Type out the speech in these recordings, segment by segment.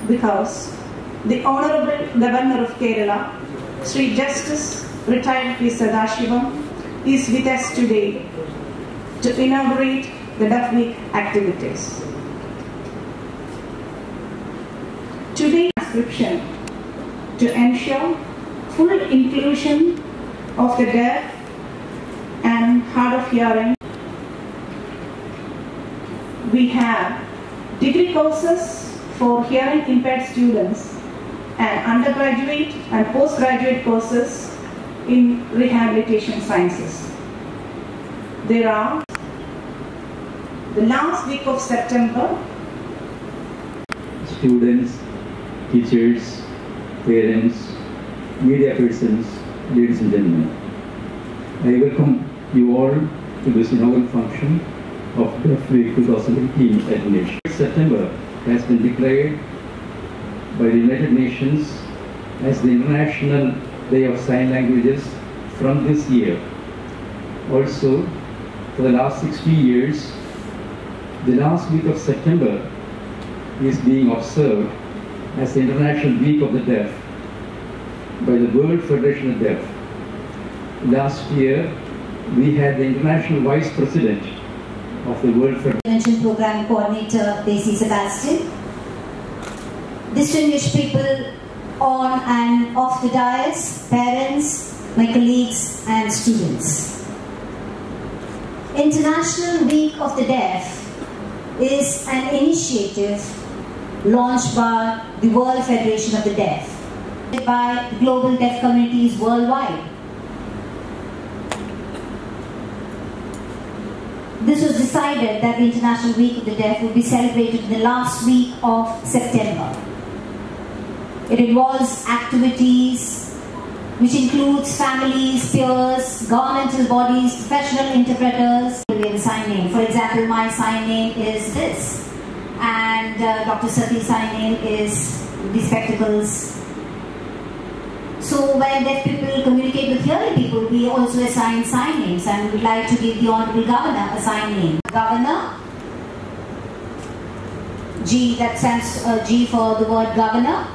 because the Honorable Governor of Kerala, Sri Justice Retired P. Sadashivam, is with us today to inaugurate the Deaf Week activities. Today's description to ensure full inclusion of the deaf and hard of hearing. We have degree courses for hearing impaired students and undergraduate and postgraduate courses in rehabilitation sciences. There are the last week of September. Students, teachers, parents, media persons, ladies and gentlemen, I welcome you all to this inaugural function of Deaf Week 2018 at NISH. September has been declared by the United Nations as the International Day of Sign Languages from this year. Also, for the last 60 years, the last week of September is being observed as the International Week of the Deaf by the World Federation of Deaf. Last year, we had the International Vice President of the World Federation Program Coordinator, Daisy Sebastian. Distinguished people on and off the dais, parents, my colleagues and students. International Week of the Deaf is an initiative launched by the World Federation of the Deaf, by global deaf communities worldwide. This was decided that the International Week of the Deaf would be celebrated in the last week of September. It involves activities which includes families, peers, governmental bodies, professional interpreters. We have a sign name. For example, my sign name is this, and Dr. Sati's sign name is the spectacles. So when deaf people communicate with hearing people, we also assign sign names, and we would like to give the Honorable Governor a sign name. Governor, G, that stands G for the word governor,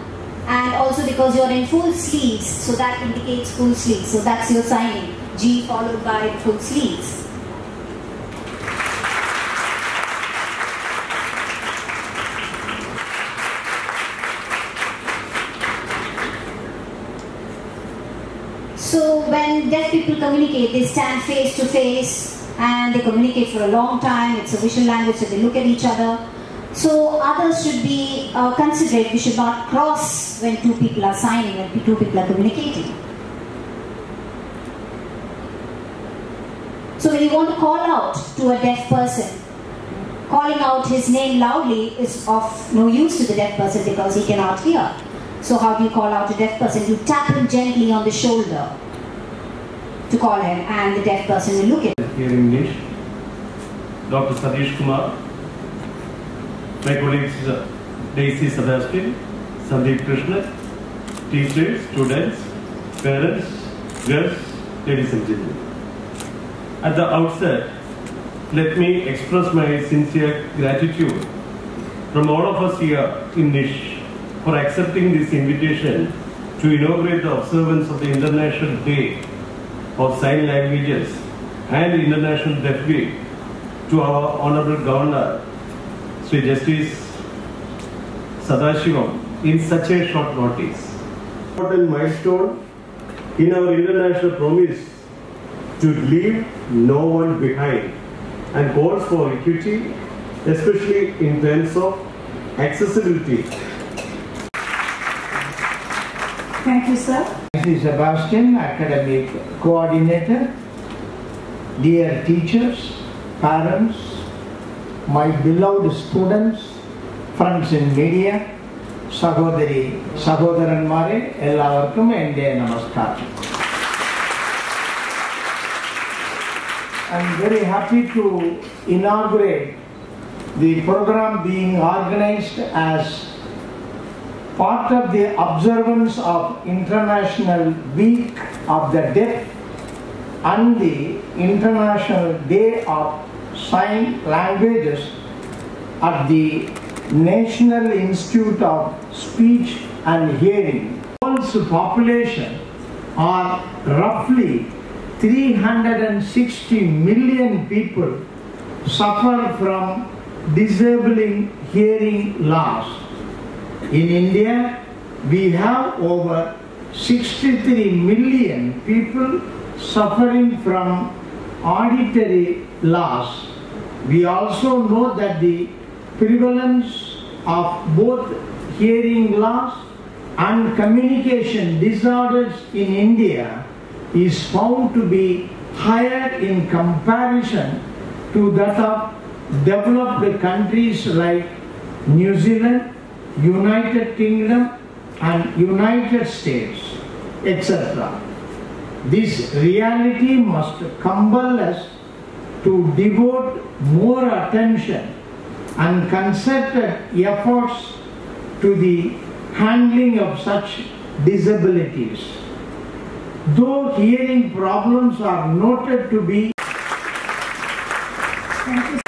and also because you're in full sleeves, so that indicates full sleeves. So that's your sign name, G followed by full sleeves. So when deaf people communicate, they stand face to face and they communicate for a long time. It's a visual language, so they look at each other. So others should be considerate. We should not cross when two people are signing, when two people are communicating. So when you want to call out to a deaf person, calling out his name loudly is of no use to the deaf person because he cannot hear. So how do you call out a deaf person? You tap him gently on the shoulder to call him, and the deaf person will look at him. Here in English, Dr. Satish Kumar, my colleagues Daisy Sebastian, Sandeep Krishna, teachers, students, parents, guests, ladies and gentlemen. At the outset, let me express my sincere gratitude from all of us here in NISH for accepting this invitation to inaugurate the observance of the International Day of Sign Languages and International Deaf Week to our Honorable Governor, Sri Justice Sadashivam, in such a short notice. Important milestone in our international promise to leave no one behind and calls for equity, especially in terms of accessibility. Thank you, sir. Daisy Sebastian, Academic Coordinator, dear teachers, parents, my beloved students, friends in media, Sahodari, Sahodaranmare, Ellavarkum ende namaskaram. I'm very happy to inaugurate the program being organized as part of the observance of International Week of the Deaf and the International Day of Sign Languages at the National Institute of Speech and Hearing. The world's population are roughly 360 million people suffer from disabling hearing loss. In India, we have over 63 million people suffering from auditory loss. We also know that the prevalence of both hearing loss and communication disorders in India is found to be higher in comparison to that of developed countries like New Zealand, United Kingdom and United States, etc. This reality must compel us to devote more attention and concerted efforts to the handling of such disabilities. Though hearing problems are noted to be... Thank you,